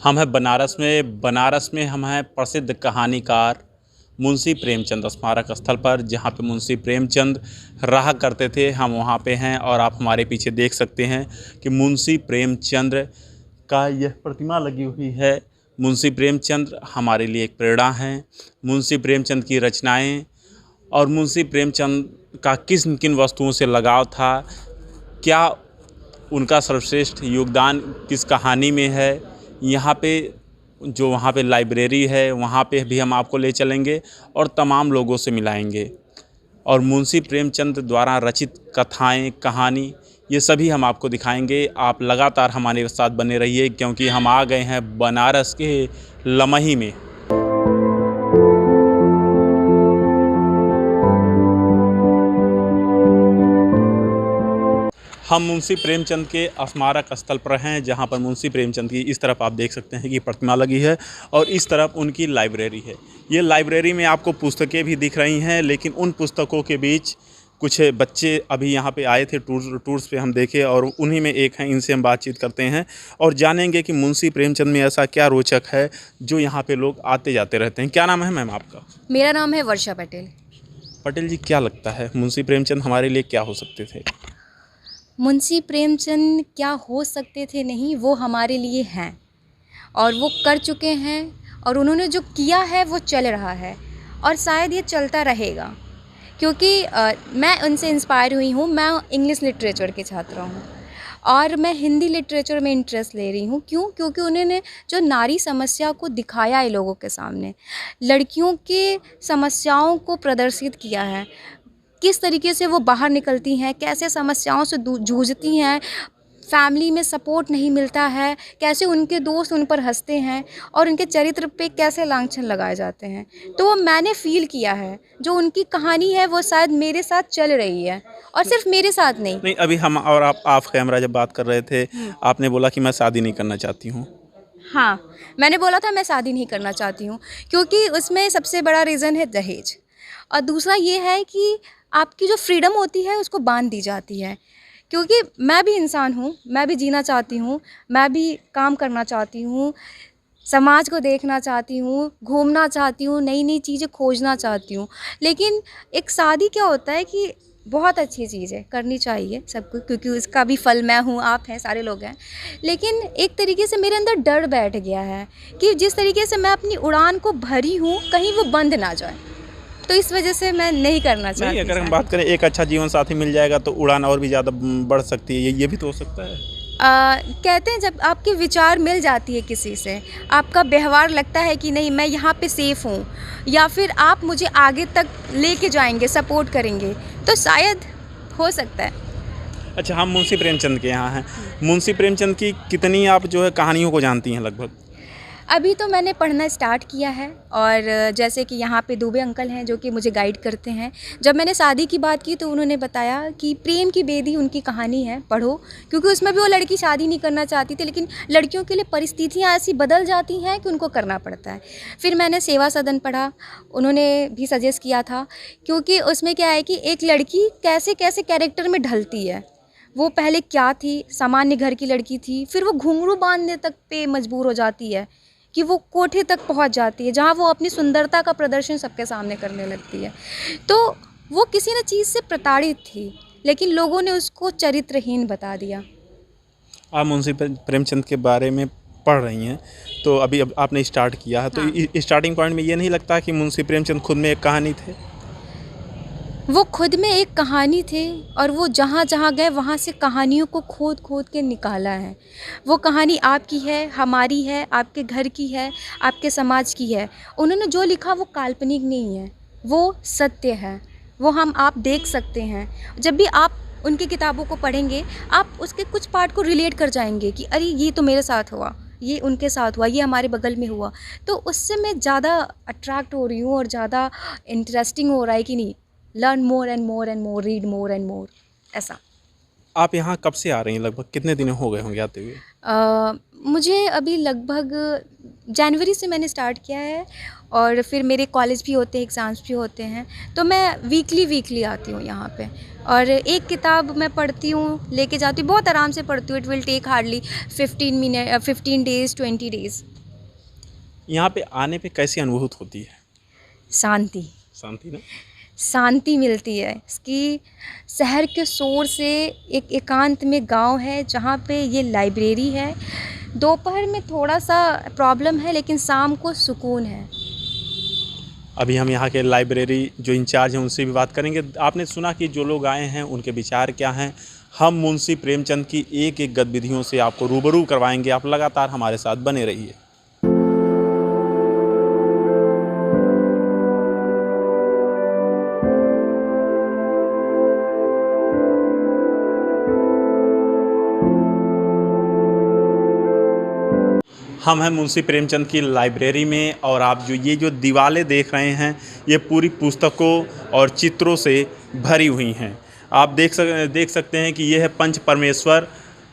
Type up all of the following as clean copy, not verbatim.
हम हैं बनारस में हम हैं प्रसिद्ध कहानीकार मुंशी प्रेमचंद स्मारक स्थल पर, जहाँ पे मुंशी प्रेमचंद रहा करते थे। हम वहाँ पे हैं और आप हमारे पीछे देख सकते हैं कि मुंशी प्रेमचंद का यह प्रतिमा लगी हुई है। मुंशी प्रेमचंद हमारे लिए एक प्रेरणा हैं। मुंशी प्रेमचंद की रचनाएं और मुंशी प्रेमचंद का किन किन वस्तुओं से लगाव था, क्या उनका सर्वश्रेष्ठ योगदान किस कहानी में है, यहाँ पे जो वहाँ पे लाइब्रेरी है वहाँ पे भी हम आपको ले चलेंगे और तमाम लोगों से मिलाएंगे। और मुंशी प्रेमचंद द्वारा रचित कथाएं, कहानी, ये सभी हम आपको दिखाएंगे। आप लगातार हमारे साथ बने रहिए, क्योंकि हम आ गए हैं बनारस के लमही में। हम मुंशी प्रेमचंद के स्मारक स्थल पर हैं, जहां पर मुंशी प्रेमचंद की इस तरफ आप देख सकते हैं कि प्रतिमा लगी है और इस तरफ उनकी लाइब्रेरी है। ये लाइब्रेरी में आपको पुस्तकें भी दिख रही हैं, लेकिन उन पुस्तकों के बीच कुछ बच्चे अभी यहाँ पे आए थे टूर्स पे, हम देखे और उन्हीं में एक हैं। इनसे हम बातचीत करते हैं और जानेंगे कि मुंशी प्रेमचंद में ऐसा क्या रोचक है जो यहाँ पे लोग आते जाते रहते हैं। क्या नाम है मैम आपका? मेरा नाम है वर्षा पटेल। पटेल जी, क्या लगता है मुंशी प्रेमचंद हमारे लिए क्या हो सकते थे? मुंशी प्रेमचंद क्या हो सकते थे नहीं, वो हमारे लिए हैं और वो कर चुके हैं और उन्होंने जो किया है वो चल रहा है और शायद ये चलता रहेगा, क्योंकि मैं उनसे इंस्पायर हुई हूँ। मैं इंग्लिश लिटरेचर की छात्रा हूँ और मैं हिंदी लिटरेचर में इंटरेस्ट ले रही हूँ। क्यों? क्योंकि उन्होंने जो नारी समस्या को दिखाया है लोगों के सामने, लड़कियों के समस्याओं को प्रदर्शित किया है, किस तरीके से वो बाहर निकलती हैं, कैसे समस्याओं से जूझती हैं, फैमिली में सपोर्ट नहीं मिलता है, कैसे उनके दोस्त उन पर हंसते हैं और उनके चरित्र पे कैसे लांछन लगाए जाते हैं। तो वो मैंने फ़ील किया है, जो उनकी कहानी है वो शायद मेरे साथ चल रही है और सिर्फ मेरे साथ नहीं। अभी हम और आप ऑफ कैमरा जब बात कर रहे थे, आपने बोला कि मैं शादी नहीं करना चाहती हूँ। हाँ, मैंने बोला था मैं शादी नहीं करना चाहती हूँ, क्योंकि उसमें सबसे बड़ा रीज़न है दहेज और दूसरा ये है कि आपकी जो फ्रीडम होती है उसको बांध दी जाती है। क्योंकि मैं भी इंसान हूँ, मैं भी जीना चाहती हूँ, मैं भी काम करना चाहती हूँ, समाज को देखना चाहती हूँ, घूमना चाहती हूँ, नई नई चीज़ें खोजना चाहती हूँ। लेकिन एक शादी क्या होता है कि बहुत अच्छी चीज़ है, करनी चाहिए सबको, क्योंकि उसका भी फल मैं हूँ, आप हैं, सारे लोग हैं। लेकिन एक तरीके से मेरे अंदर डर बैठ गया है कि जिस तरीके से मैं अपनी उड़ान को भरी हूँ, कहीं वो बंद ना जाए, तो इस वजह से मैं नहीं करना चाहती। नहीं, अगर हम बात करें एक अच्छा जीवन साथी मिल जाएगा तो उड़ान और भी ज़्यादा बढ़ सकती है, ये भी तो हो सकता है। कहते हैं जब आपके विचार मिल जाती है किसी से, आपका व्यवहार लगता है कि नहीं मैं यहाँ पे सेफ़ हूँ, या फिर आप मुझे आगे तक लेके जाएंगे, सपोर्ट करेंगे, तो शायद हो सकता है। अच्छा, हम मुंशी प्रेमचंद के यहाँ हैं। मुंशी प्रेमचंद की कितनी आप जो है कहानियों को जानती हैं लगभग? अभी तो मैंने पढ़ना स्टार्ट किया है और जैसे कि यहाँ पे दुबे अंकल हैं जो कि मुझे गाइड करते हैं। जब मैंने शादी की बात की तो उन्होंने बताया कि प्रेम की बेदी उनकी कहानी है, पढ़ो, क्योंकि उसमें भी वो लड़की शादी नहीं करना चाहती थी, लेकिन लड़कियों के लिए परिस्थितियाँ ऐसी बदल जाती हैं कि उनको करना पड़ता है। फिर मैंने सेवा सदन पढ़ा, उन्होंने भी सजेस्ट किया था, क्योंकि उसमें क्या है कि एक लड़की कैसे कैसे कैरेक्टर में ढलती है। वो पहले क्या थी, सामान्य घर की लड़की थी, फिर वो घुंघरू बांधने तक पे मजबूर हो जाती है कि वो कोठे तक पहुंच जाती है, जहां वो अपनी सुंदरता का प्रदर्शन सबके सामने करने लगती है। तो वो किसी न चीज़ से प्रताड़ित थी, लेकिन लोगों ने उसको चरित्रहीन बता दिया। आप मुंशी प्रेमचंद के बारे में पढ़ रही हैं, तो अभी अब आपने स्टार्ट किया है, तो स्टार्टिंग पॉइंट में ये नहीं लगता कि मुंशी प्रेमचंद खुद में एक कहानी थे? वो खुद में एक कहानी थे और वो जहाँ जहाँ गए वहाँ से कहानियों को खोद खोद के निकाला है। वो कहानी आपकी है, हमारी है, आपके घर की है, आपके समाज की है। उन्होंने जो लिखा वो काल्पनिक नहीं है, वो सत्य है, वो आप देख सकते हैं। जब भी आप उनकी किताबों को पढ़ेंगे, आप उसके कुछ पार्ट को रिलेट कर जाएंगे कि अरे ये तो मेरे साथ हुआ, ये उनके साथ हुआ, ये हमारे बगल में हुआ। तो उससे मैं ज़्यादा अट्रैक्ट हो रही हूँ और ज़्यादा इंटरेस्टिंग हो रहा है कि नहीं, learn more and more and more, read more and more, ऐसा। आप यहाँ कब से आ रही हैं? लगभग कितने दिन हो गए होंगे आते हुए? मुझे अभी लगभग जनवरी से मैंने स्टार्ट किया है और फिर मेरे कॉलेज भी होते हैं, एग्ज़ाम्स भी होते हैं, तो मैं वीकली आती हूँ यहाँ पे। और एक किताब मैं पढ़ती हूँ, लेके जाती हूँ, बहुत आराम से पढ़ती हूँ। It will take hardly 15 days 20 days. यहाँ पे आने पे कैसी अनुभूति होती है? शांति, शांति ना? शांति मिलती है। इसकी शहर के शोर से एक एकांत में गांव है जहाँ पे ये लाइब्रेरी है। दोपहर में थोड़ा सा प्रॉब्लम है, लेकिन शाम को सुकून है। अभी हम यहाँ के लाइब्रेरी जो इंचार्ज हैं उनसे भी बात करेंगे। आपने सुना कि जो लोग आए हैं उनके विचार क्या हैं। हम मुंशी प्रेमचंद की एक एक गतिविधियों से आपको रूबरू करवाएंगे। आप लगातार हमारे साथ बने रहिए। हम हैं मुंशी प्रेमचंद की लाइब्रेरी में और आप जो दीवारें देख रहे हैं ये पूरी पुस्तकों और चित्रों से भरी हुई हैं। आप देख सकते हैं कि ये है पंच परमेश्वर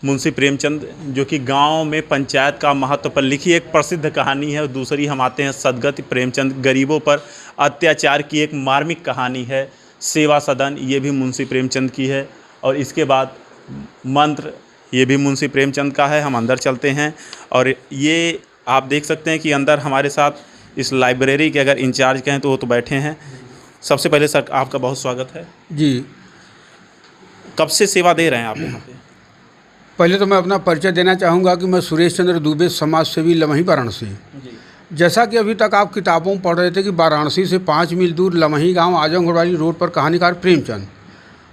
मुंशी प्रेमचंद, जो कि गांव में पंचायत का महत्व पर लिखी एक प्रसिद्ध कहानी है। और दूसरी हम आते हैं सदगति प्रेमचंद, गरीबों पर अत्याचार की एक मार्मिक कहानी है। सेवा सदन, ये भी मुंशी प्रेमचंद की है। और इसके बाद मंत्र, ये भी मुंशी प्रेमचंद का है। हम अंदर चलते हैं और ये आप देख सकते हैं कि अंदर हमारे साथ इस लाइब्रेरी के अगर इंचार्ज कहें तो वो तो बैठे हैं। सबसे पहले सर आपका बहुत स्वागत है जी। कब से सेवा दे रहे हैं आप यहाँ पे? पहले तो मैं अपना परिचय देना चाहूँगा कि मैं सुरेश चंद्र दुबे, समाज सेवी, लमही, वाराणसी। जैसा कि अभी तक आप किताबों में पढ़ रहे थे कि वाराणसी से 5 मील दूर लमही गांव, आजमगढ़ वाली रोड पर कहानीकार प्रेमचंद,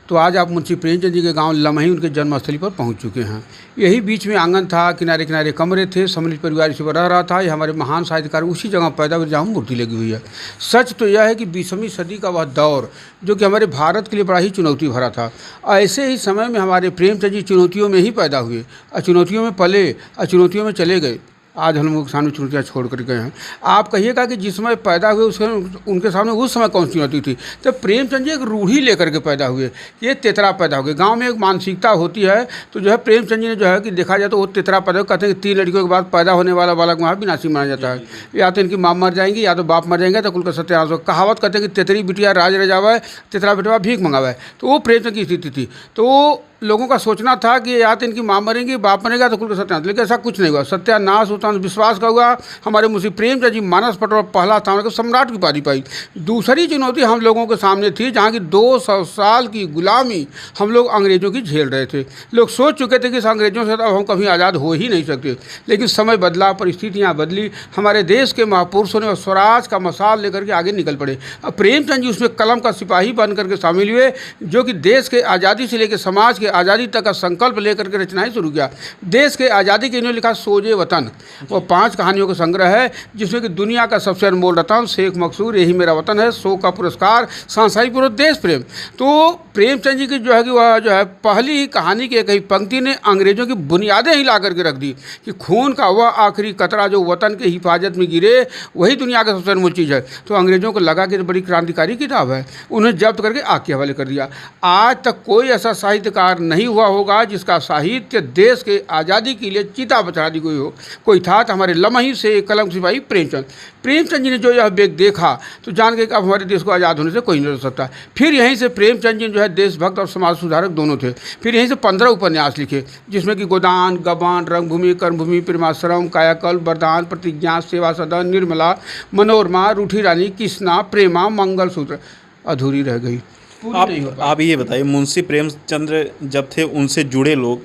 तो आज आप मुंशी प्रेमचंद जी के गांव लमही, उनके जन्मस्थली पर पहुंच चुके हैं। यही बीच में आंगन था, किनारे किनारे कमरे थे, सम्मिलित परिवार इसी पर रह रहा था। ये हमारे महान साहित्यकार उसी जगह पैदा हुए जहाँ मूर्ति लगी हुई है। सच तो यह है कि 20वीं सदी का वह दौर जो कि हमारे भारत के लिए बड़ा ही चुनौती भरा था, ऐसे ही समय में हमारे प्रेमचंद जी चुनौतियों में ही पैदा हुए, चुनौतियों में पले और चुनौतियों में चले गए। आज हम लोग के सामने चुनौतियाँ छोड़ कर गए हैं। आप कहिएगा कि जिस समय पैदा हुए उसके उनके सामने उस समय कौन सी चुनौती थी? तो प्रेमचंद जी एक रूढ़ी लेकर के पैदा हुए, ये तेतरा पैदा हो गए। गांव में एक मानसिकता होती है, तो जो है प्रेमचंद जी ने जो है कि देखा जाए तो वो तेतरा पैदा हो, कहते हैं कि 3 लड़कियों के बाद पैदा होने वाला बालक वहाँ विनाशी माना जाता है। या तो इनकी माँ मर जाएंगी या तो बाप मर जाएंगे, तो कुल का सत्यानाश हो। कहावत कहते हैं कि तेतरी बिटिया राज रजावा, तेतरा बेटवा भीख मंगावा। तो वो प्रेमचंद की स्थिति थी। तो लोगों का सोचना था कि या तो इनकी माँ मरेंगी, बाप मरेगा, तो कुल का सत्यानाश। लेकिन ऐसा कुछ नहीं हुआ। सत्यानाश होता विश्वास का हुआ। हमारे मुंशी प्रेमचंद जी मानस पटल पर पहला स्थान को सम्राट की उपाधि पाई। दूसरी चुनौती हम लोगों के सामने थी, जहाँ की 200 साल की गुलामी हम लोग अंग्रेजों की झेल रहे थे। लोग सोच चुके थे कि इस अंग्रेजों से अब हम कभी आज़ाद हो ही नहीं सकते। लेकिन समय बदला, परिस्थितियाँ बदली, हमारे देश के महापुरुषों ने स्वराज का मसाल लेकर के आगे निकल पड़े। अब प्रेमचंद जी उसमें कलम का सिपाही बन करके शामिल हुए, जो कि देश के आज़ादी से लेकर समाज के आज़ादी तक का संकल्प लेकर के रचनाएं शुरू किया। देश के आज़ादी के इन्होंने लिखा सोजे वतन, वो 5 कहानियों का संग्रह है, जिसमें कि दुनिया का सबसे अनमोल रतन, शेख मकसूर, यही मेरा वतन है, शो का पुरस्कार, सांसारिक पूर्व देश प्रेम। तो प्रेमचंद जी की जो है कि वह जो है पहली ही कहानी की एक ही पंक्ति ने अंग्रेजों की बुनियादें ही ला करके रख दी कि खून का वह आखिरी कतरा जो वतन के हिफाजत में गिरे वही दुनिया का सबसे अनमोल चीज़ है। तो अंग्रेजों को लगा कि बड़ी क्रांतिकारी किताब है, उन्हें जब्त करके आग के हवाले कर दिया। आज तक कोई ऐसा साहित्यकार नहीं हुआ होगा जिसका साहित्य देश के आज़ादी के लिए चिता बचा दी गई हो। कोई था तो हमारे लमही से कलम सिपाही प्रेमचंद जी ने जो यह वेग देखा तो जान के कि अब हमारे देश को आज़ाद होने से कोई नहीं रोक सकता। फिर यहीं से प्रेमचंद जी जो है देशभक्त और समाज सुधारक दोनों थे। फिर यहीं से 15 उपन्यास लिखे, जिसमें कि गोदान, गबान, रंगभूमि, कर्मभूमि, प्रेमाश्रम, कायाकल्प, वरदान, प्रतिज्ञा, सेवा सदन, निर्मला, मनोरमा, रूठी रानी, किसना, प्रेमा, मंगलसूत्र अधूरी रह गई। आप ये बताइए, मुंशी प्रेमचंद जब थे उनसे जुड़े लोग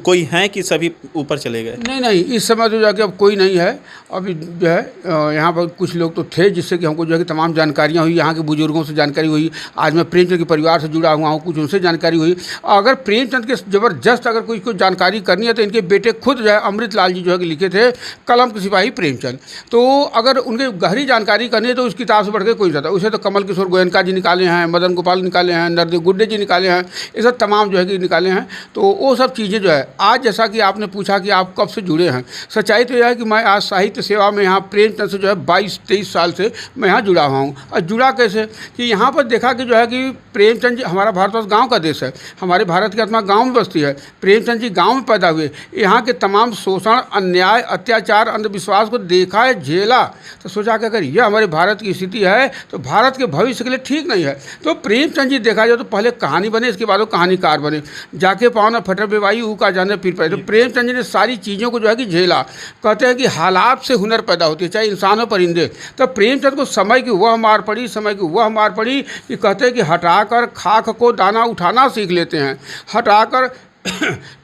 कोई हैं कि सभी ऊपर चले गए? नहीं, इस समय तो जाके अब कोई नहीं है। अभी जो है यहाँ पर कुछ लोग तो थे, जिससे कि हमको जो है कि तमाम जानकारियाँ हुई, यहाँ के बुजुर्गों से जानकारी हुई। आज मैं प्रेमचंद के परिवार से जुड़ा हुआ हूँ, कुछ उनसे जानकारी हुई। अगर प्रेमचंद के ज़बरदस्त अगर कोई जानकारी करनी है तो इनके बेटे खुद जो है अमृत लाल जी जो है कि लिखे थे कलम के सिपाही प्रेमचंद। तो अगर उनके गहरी जानकारी करनी है तो उस किताब से बढ़ के कोई नहीं था। उसे तो कमल किशोर गोयनका जी निकाले हैं, मदन गोपाल निकाले हैं, नरदे गुड्डे जी निकाले हैं, ये सब तमाम जो है कि निकाले हैं। तो वो सब चीज़ें जो है आज, जैसा कि आपने पूछा कि आप कब से जुड़े हैं, सच्चाई तो यह है कि मैं आज साहित्य सेवा में यहाँ प्रेमचंद से जो है 22-23 साल से मैं यहाँ जुड़ा हुआ हूँ। और जुड़ा कैसे कि यहाँ पर देखा कि जो है कि प्रेमचंद जी, हमारा भारतवर्ष गाँव का देश है, हमारे भारत की आत्मा गाँव में बसती है। प्रेमचंद जी गाँव में पैदा हुए, यहाँ के तमाम शोषण, अन्याय, अत्याचार, अंधविश्वास को देखा है, झेला, तो सोचा कि अगर यह हमारे भारत की स्थिति है तो भारत के भविष्य के लिए ठीक नहीं है। तो प्रेमचंद जी देखा जाए तो पहले कहानी बने, इसके बाद वो कहानीकार बने। जाके पाँव न फटे बेवाई ऊ का जाने पीर पाए। तो प्रेमचंद जी ने सारी चीज़ों को जो है कि झेला। कहते हैं कि हालात से हुनर पैदा होती है, चाहे इंसान हो परिंदे। तो प्रेमचंद को समय की वह मार पड़ी, समय की वह मार पड़ी कि कहते हैं कि हटाकर खाक को दाना उठाना सीख लेते हैं, हटाकर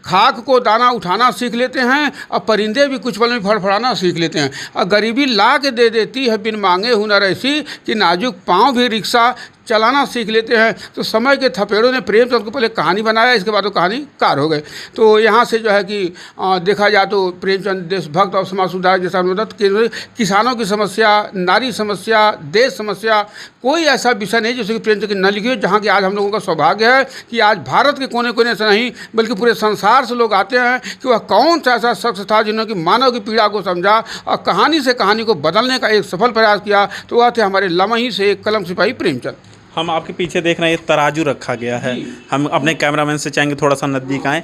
खाक को दाना उठाना सीख लेते हैं, और परिंदे भी कुछ पल में फड़फड़ाना सीख लेते हैं। और गरीबी ला के दे देती है बिन मांगे हुनर ऐसी कि नाजुक पाँव भी रिक्शा चलाना सीख लेते हैं। तो समय के थपेड़ों ने प्रेमचंद को पहले कहानी बनाया, इसके बाद वो कहानीकार हो गए। तो यहाँ से जो है कि देखा जाए तो प्रेमचंद देशभक्त और समाज सुधारक जैसा मदद किसानों की समस्या, नारी समस्या, देश समस्या, कोई ऐसा विषय नहीं जिससे कि प्रेमचंद की न लिखी हो। जहाँ कि आज हम लोगों का सौभाग्य है कि आज भारत के कोने कोने से नहीं बल्कि पूरे संसार से लोग आते हैं कि वह कौन सा ऐसा शख्स था जिन्होंने कि मानव की पीड़ा को समझा और कहानी से कहानी को बदलने का एक सफल प्रयास किया। तो वह थे हमारे लमही से एक कलम सिपाही प्रेमचंद। हम आपके पीछे देख रहे हैं, ये तराजू रखा गया है। हम अपने कैमरामैन से चाहेंगे थोड़ा सा नज़दीक आएँ।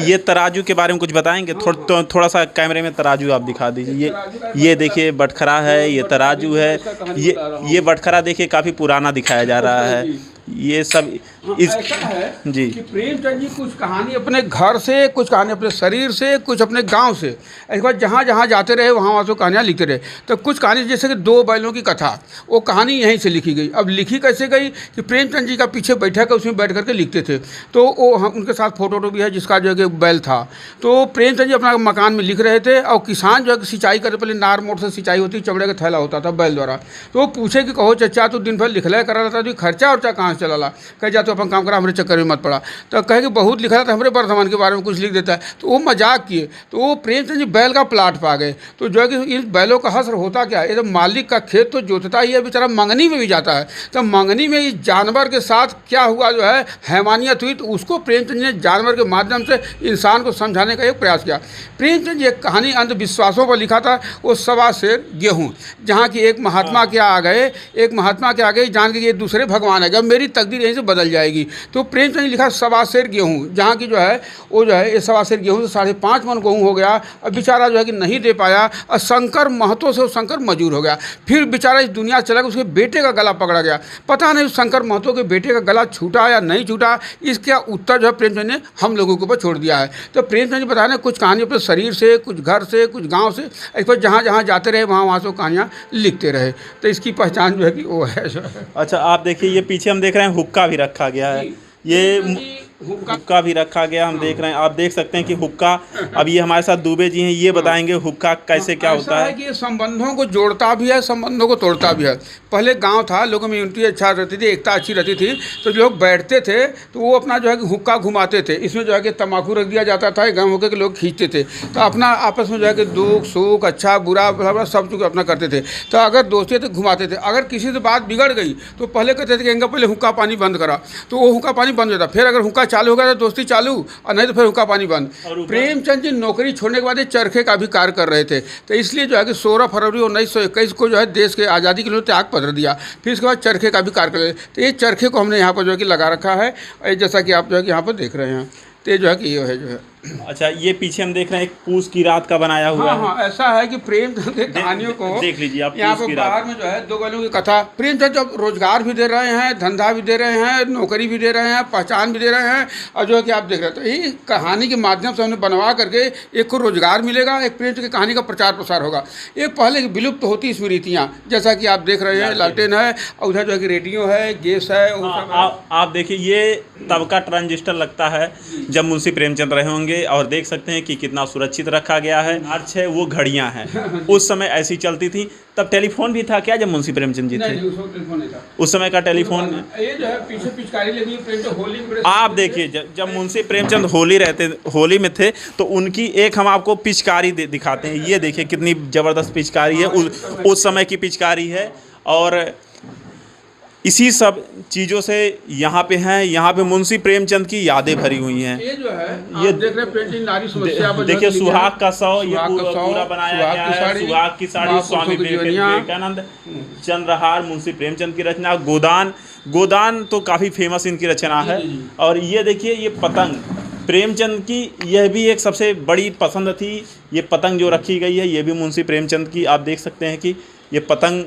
ये तराजू के बारे में कुछ बताएंगे? थोड़ा सा कैमरे में तराजू आप दिखा दीजिए। ये देखिए बटखरा है, ये तराजू है। ये बटखरा देखिए काफ़ी पुराना दिखाया जा रहा है। ये सब ऐसा है जी कि प्रेमचंद जी कुछ कहानी अपने घर से, कुछ कहानी अपने शरीर से, कुछ अपने गांव से, इसके बाद जहाँ जहाँ जाते रहे वहाँ वहाँ से कहानियाँ लिखते रहे। तो कुछ कहानी जैसे कि 2 बैलों की कथा, वो कहानी यहीं से लिखी गई। अब लिखी कैसे गई कि प्रेमचंद जी का पीछे बैठक है, उसमें बैठ करके लिखते थे। तो वो हम उनके साथ फोटो भी है जिसका जो है कि बैल था। तो प्रेमचंद जी अपना मकान में लिख रहे थे और किसान जो है सिंचाई करते, पहले नार मोट से सिंचाई होती, चमड़े का थैला होता था बैल द्वारा। तो वो पूछे कि कहो चचा तो दिन भर लिखला करा रहता, तो खर्चा उर्चा कहाँ से चला? कह जा तो अपन काम करा, हमारे चक्कर में मत पड़ा। तो कहे कि बहुत लिखा था, हमारे वर्धमान के बारे में कुछ लिख देता है। तो वो मजाक किए। तो वो प्रेमचंद जी बैल का प्लाट पा गए। तो जो है कि इन बैलों का हश्र होता क्या है, ये तो मालिक का खेत तो जोतता ही है, बेचारा मंगनी में भी जाता है। तो मंगनी में इस जानवर के साथ क्या हुआ जो है हैवानियत हुई, तो उसको प्रेमचंद जी ने जानवर के माध्यम से इंसान को समझाने का एक प्रयास किया। प्रेमचंद जी एक कहानी अंधविश्वासों पर लिखा था, वो 1.25 सेर गेहूँ, जहाँ की एक महात्मा के आ गए, एक महात्मा के आ गए जान के ये दूसरे भगवान है, जब मेरी तकदीर यहीं से बदल जाएगी। तो प्रेमचंद ने लिखा 1.25 सेर गेहूँ, जहाँ की जो है वो जो है ये 1.25 सेर गेहूँ से 5.5 मन गेहूँ हो गया। अब बेचारा जो है कि नहीं दे पाया और शंकर महतो से वो शंकर मजूर हो गया। फिर बेचारा इस दुनिया चला गया, उसके बेटे का गला पकड़ा गया। पता नहीं उस शंकर महतो के बेटे का गला छूटा या नहीं छूटा, इसका उत्तर जो है प्रेमचंद ने हम लोगों के ऊपर छोड़ दिया है। तो प्रेमचंद जी बता रहे कुछ कहानी अपने शरीर से, कुछ घर से, कुछ गाँव से, इस पर जहाँ जहाँ जाते रहे वहाँ वहाँ से कहानियाँ लिखते रहे। तो इसकी पहचान जो है कि वो है। अच्छा, आप देखिए ये पीछे हम देख रहे हैं हुक्का भी रखा गया है। ये हुक्का भी रखा गया, हम देख रहे हैं। आप देख सकते हैं कि हुक्का, अब ये हमारे साथ दुबे जी हैं, ये बताएंगे हुक्का कैसे क्या होता है। कि ये संबंधों को जोड़ता भी है, संबंधों को तोड़ता भी है। पहले गांव था, लोगों में यूनिटी अच्छा रहती थी, एकता अच्छी रहती थी। तो लोग बैठते थे तो वो अपना जो है कि हुक्का घुमाते थे, इसमें जो है कि तम्बाकू रख दिया जाता था, गाँव होकर के लोग खींचते थे। तो अपना आपस में जो है कि दुख सुख, अच्छा बुरा सब कुछ अपना करते थे। तो अगर दोस्ती तो घुमाते थे। अगर किसी से बात बिगड़ गई तो पहले कहते थे कि पहले हुक्का पानी बंद करा, तो वो हुक्का पानी बंद होता। फिर अगर हुक्का चालू हो गया तो दोस्ती चालू, और नहीं तो फिर हुक्का पानी बंद। प्रेमचंद जी नौकरी छोड़ने के बाद ये चरखे का भी कार्य कर रहे थे। तो इसलिए जो है कि 16 फरवरी 1921 को जो है देश के आज़ादी के लिए त्याग पत्र दिया। फिर इसके बाद चरखे का भी कार्य कर रहे थे। तो ये चरखे को हमने यहाँ पर जो है कि लगा रखा है, जैसा कि आप जो है कि यहाँ पर देख रहे हैं। तो ये जो है कि ये है जो है। अच्छा, ये पीछे हम देख रहे हैं एक पूस की रात का बनाया हुआ है। हाँ, ऐसा है कि प्रेमचंद की कहानियों को देख लीजिए आप। यहाँ पर बाहर में जो है 2 बैलों की कथा, प्रेमचंद जब रोजगार भी दे रहे हैं, धंधा भी दे रहे हैं, नौकरी भी दे रहे हैं, पहचान भी दे रहे हैं, और जो है कि आप देख रहे हैं। तो ये कहानी के माध्यम से हमने बनवा करके एक को रोजगार मिलेगा, एक प्रेमचंद की कहानी का प्रचार प्रसार होगा। एक पहले विलुप्त होती स्मृतियाँ, जैसा कि आप देख रहे हैं, लालटेन है, और उधर जो है कि रेडियो है, गैस है। आप देखिए ये तब का ट्रांजिस्टर लगता है जब मुंशी प्रेमचंद रहे होंगे, और देख सकते हैं कि कितना सुरक्षित रखा गया है। मार्च है वो घड़ियां हैं, उस समय ऐसी चलती थी। तब टेलीफोन भी था क्या जब मुंशी प्रेमचंद जी थे? नहीं, टेलीफोन नहीं था उस समय का टेलीफोन। ये जो है पीछे पिचकारी लगी प्रेमचंद होली में। आप देखिए जब मुंशी प्रेमचंद होली में थे तो उनकी एक हम आपको पिचकारी दिखाते हैं। ये देखिए कितनी ज़बरदस्त पिचकारी है, उस समय की पिचकारी है। और इसी सब चीज़ों से यहाँ पे हैं। यहाँ पे मुंशी प्रेमचंद की यादें भरी हुई हैं। ये जो है ये आप देख रहे हैं पेंटिंग नारी समस्या पर देखिए, सुहाग का सौ ये सुहाग का सौ, पूरा बनाया गया है। सुहाग की साड़ी स्वामी विवेकानंद, चंद्रहार मुंशी प्रेमचंद की रचना। गोदान, गोदान तो काफ़ी फेमस इनकी रचना है। और ये देखिए, ये पतंग प्रेमचंद की, यह भी एक सबसे बड़ी पसंद थी। ये पतंग जो रखी गई है ये भी मुंशी प्रेमचंद की। आप देख सकते हैं कि ये पतंग,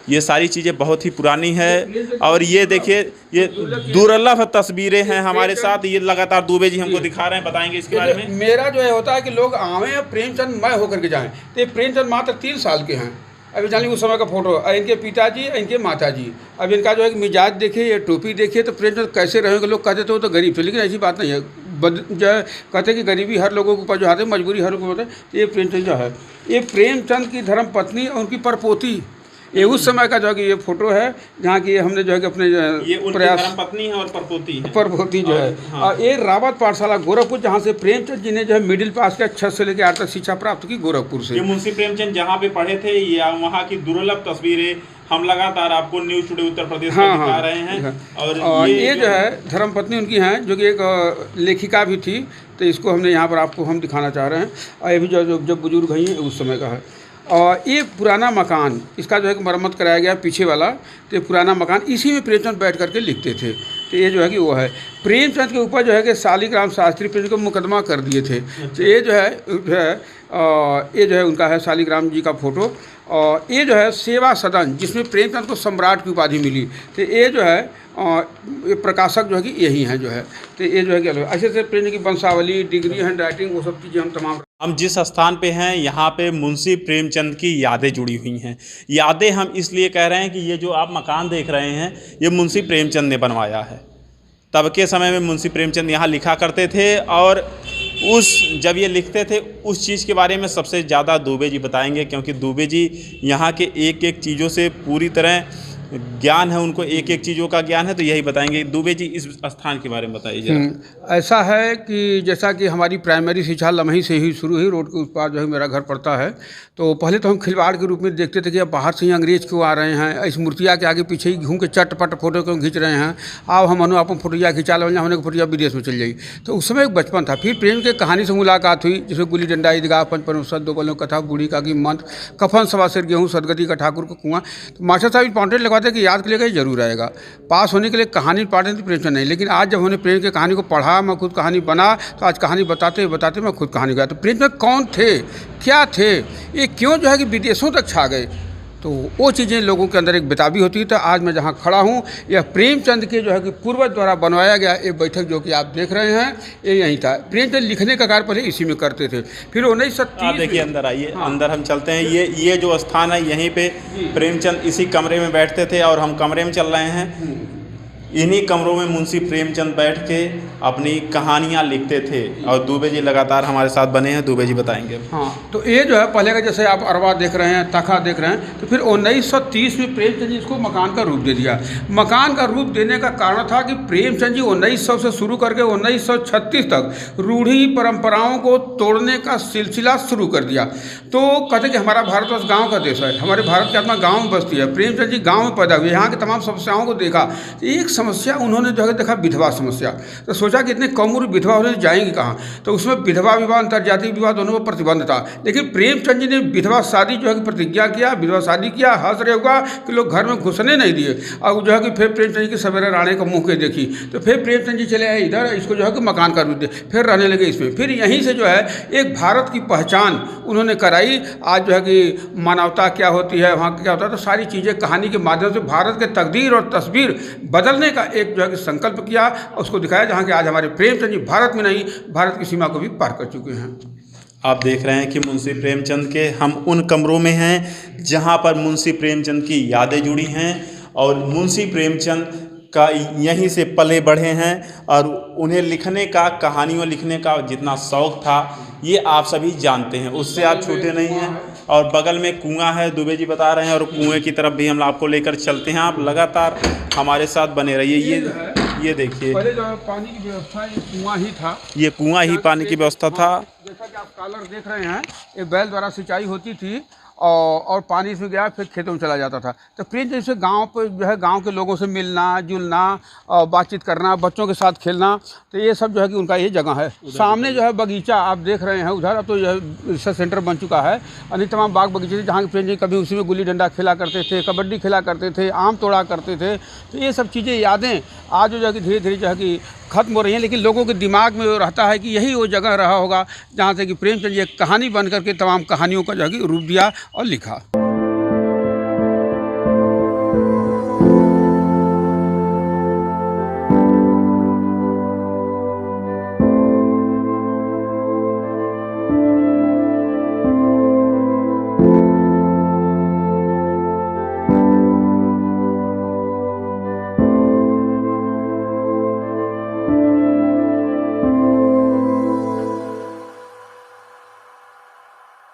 ये सारी चीज़ें बहुत ही पुरानी है। और ये देखिए, ये दुर्लभ तस्वीरें हैं हमारे साथ। ये लगातार दुबे जी हमको दिखा रहे हैं, बताएंगे इसके बारे में। मेरा जो है होता है कि लोग आवे हैं प्रेमचंद मैं होकर के जाएं, तो ये प्रेमचंद मात्र 3 साल के हैं। अभी जानिए उस समय का फोटो, इनके पिताजी, इनके माताजी। अब इनका जो है मिजाज देखिए, ये टोपी देखिए, तो प्रेमचंद कैसे रहेंगे। लोग कहते थे वो तो गरीब थे, लेकिन ऐसी बात नहीं है। जो है कहते कि गरीबी हर लोगों के ऊपर जो आते, मजबूरी हर लोगों को होता है। ये प्रेमचंद जो है, ये प्रेमचंद की धर्म पत्नी और उनकी परपोती, ये उस समय का जो है कि ये फोटो है जहाँ की हमने जो है कि अपने ये प्रयास पत्नी है और परपोती जो है। हाँ। और ये रावत पाठशाला गोरखपुर, जहाँ से प्रेमचंद जी ने जो है मिडिल पास का 6 से लेकर 8 तक शिक्षा प्राप्त की गोरखपुर से। ये मुंशी प्रेमचंद जहाँ पे पढ़े थे, या वहाँ की दुर्लभ तस्वीरें हम लगातार आपको न्यूज़ टुडे उत्तर प्रदेश में दिखा रहे हैं। और ये जो है धर्मपत्नी उनकी हैं, जो कि एक लेखिका भी थी। तो इसको हमने यहाँ पर आपको हम दिखाना चाह रहे हैं। और ये भी जो बुजुर्ग हैं उस समय का है। और ये पुराना मकान, इसका जो है कि मरम्मत कराया गया पीछे वाला। तो ये पुराना मकान, इसी में प्रेमचंद बैठ करके लिखते थे। तो ये जो है कि वो है प्रेमचंद के ऊपर जो है कि शालिग्राम शास्त्री प्रेमचंद को मुकदमा कर दिए थे। तो ये जो है ये जो है उनका है शालिग्राम जी का फोटो। और ये जो है सेवा सदन, जिसमें प्रेमचंद को सम्राट की उपाधि मिली। तो ये जो है ये प्रकाशक जो है कि यही हैं जो है। तो ये जो है कि ऐसे से प्रेमचंद की वंशावली, डिग्री, हैंड राइटिंग, वो सब चीज़ें हम तमाम। हम जिस स्थान पे हैं यहाँ पे मुंशी प्रेमचंद की यादें जुड़ी हुई हैं। यादें हम इसलिए कह रहे हैं कि ये जो आप मकान देख रहे हैं ये मुंशी प्रेमचंद ने बनवाया है। तब के समय में मुंशी प्रेमचंद यहाँ लिखा करते थे। और जब ये लिखते थे उस चीज़ के बारे में सबसे ज़्यादा दुबे जी बताएंगे, क्योंकि दुबे जी यहाँ के एक एक चीज़ों से पूरी तरह ज्ञान है उनको, एक एक चीज़ों का ज्ञान है। तो यही बताएंगे। दुबे जी इस स्थान के बारे में बताइए जरा। ऐसा है कि जैसा कि हमारी प्राइमरी शिक्षा लमही से ही शुरू हुई। रोड के उस पार जो है मेरा घर पड़ता है। तो पहले तो हम खिलवाड़ के रूप में देखते थे कि अब बाहर से ही अंग्रेज क्यों आ रहे हैं, इस मूर्तिया के आगे पीछे ही घूम के चटपट फोटो क्यों खींच रहे हैं। अब हम अपन फोटोया खिंचा लेना होने को फोटोया विदेश में चल जाई। तो उस समय एक बचपन था। फिर प्रेम के कहानी से मुलाकात हुई, जैसे गुल्ली डंडा, ईदगाह, पंचपरमेश्वर, दो पलों कथा, बूढ़ी का की मंत्र, कफन सवा सिर गेहूँ, सदगति का ठाकुर को कुआं। तो मास्टर साहब इंपॉर्टेंट लगवाते कि याद के लिए जरूर आएगा। पास होने के लिए कहानी पढ़ने थी, प्रेमचंद नहीं। लेकिन आज जब हमने प्रेम की कहानी को पढ़ा, मैं खुद कहानी बना, तो आज कहानी बताते बताते मैं खुद कहानी गया। तो प्रेमचंद कौन थे, क्या थे, ये क्यों जो है कि विदेशों तक छा गए। तो वो चीज़ें लोगों के अंदर एक बेताबी होती है। तो आज मैं जहाँ खड़ा हूँ, यह प्रेमचंद के जो है कि पूर्वज द्वारा बनवाया गया एक बैठक जो कि आप देख रहे हैं, ये यहीं था। प्रेमचंद लिखने का कार्य पहले इसी में करते थे। फिर 1930 देखिए अंदर आइए। हाँ। अंदर हम चलते हैं। ये जो स्थान है यहीं पे प्रेमचंद इसी कमरे में बैठते थे। और हम कमरे में चल रहे हैं। इन्हीं कमरों में मुंशी प्रेमचंद बैठ के अपनी कहानियाँ लिखते थे। और दुबे जी लगातार हमारे साथ बने हैं। दुबे जी बताएंगे। हाँ, तो ये जो है पहले का, जैसे आप अरवा देख रहे हैं, तखा देख रहे हैं। तो फिर 1930 में प्रेमचंद जी इसको मकान का रूप दे दिया। मकान का रूप देने का कारण था कि प्रेमचंद जी 1900 से शुरू करके 1936 तक रूढ़ी परंपराओं को तोड़ने का सिलसिला शुरू कर दिया। तो कहते कि हमारा भारतवर्ष गाँव का देश है, हमारे भारत की आत्मा गाँव में बसती है। प्रेमचंद जी गाँव में पैदा हुए, यहाँ की तमाम समस्याओं को देखा। एक समस्या उन्होंने जो है देखा, विधवा समस्या। तो सोचा कि इतने कम उम्र विधवा होने जाएंगी कहाँ। तो उसमें विधवा विवाह, अंतर्जातीय विवाह दोनों पर प्रतिबंध था। लेकिन प्रेमचंद जी ने विधवा शादी जो है कि प्रतिज्ञा किया, विधवा शादी किया। हंस रहे होगा कि लोग घर में घुसने नहीं दिए। और जो है कि फिर प्रेमचंद जी की सवेरा राणे का मुँह के देखी। तो फिर प्रेमचंद जी चले आए इधर, इसको जो है कि मकान का रूप दे, फिर रहने लगे इसमें। फिर यहीं से जो है एक भारत की पहचान उन्होंने कराई। आज जो है कि मानवता क्या होती है, वहाँ क्या होता है, तो सारी चीज़ें कहानी के माध्यम से भारत के तकदीर और तस्वीर बदलने का एक जो है कि संकल्प किया, उसको दिखाया। जहाँ के आज हमारे प्रेमचंद जी भारत में नहीं, भारत की सीमा को भी पार कर चुके हैं। आप देख रहे हैं कि मुंशी प्रेमचंद के हम उन कमरों में हैं जहाँ पर मुंशी प्रेमचंद की यादें जुड़ी हैं। और मुंशी प्रेमचंद का यहीं से पले बढ़े हैं। और उन्हें लिखने का, कहानियों लिखने का जितना शौक़ था ये आप सभी जानते हैं, उससे आप छूटे नहीं हैं। और बगल में कुआं है, दुबे जी बता रहे हैं। और कुएं की तरफ भी हम आपको लेकर चलते हैं। आप लगातार हमारे साथ बने रहिए। ये देखिए, पहले जो पानी की व्यवस्था ये कुआं ही था। ये कुआं ही पानी की व्यवस्था था। जैसा कि आप कॉलर देख रहे हैं, ये बैल द्वारा सिंचाई होती थी। और पानी इसमें गया फिर खेतों में चला जाता था। तो प्रेमचंद जैसे गांव पर जो है गांव के लोगों से मिलना जुलना और बातचीत करना, बच्चों के साथ खेलना, तो ये सब जो है कि उनका ये जगह है। सामने जो है बगीचा आप देख रहे हैं उधर, अब तो यह रिसर्च सेंटर बन चुका है। अन्य तमाम बाग बगीचे जहाँ प्रेमचंद कभी उसी में गुल्ली डंडा खेला करते थे, कबड्डी खेला करते थे, आम तोड़ा करते थे। तो ये सब चीज़ें यादें आज जो है कि धीरे धीरे जो है कि ख़त्म हो रही हैं, लेकिन लोगों के दिमाग में रहता है कि यही वो जगह रहा होगा जहाँ से कि प्रेमचंद जी एक कहानी बन करके तमाम कहानियों का जो है कि रूप दिया और लिखा।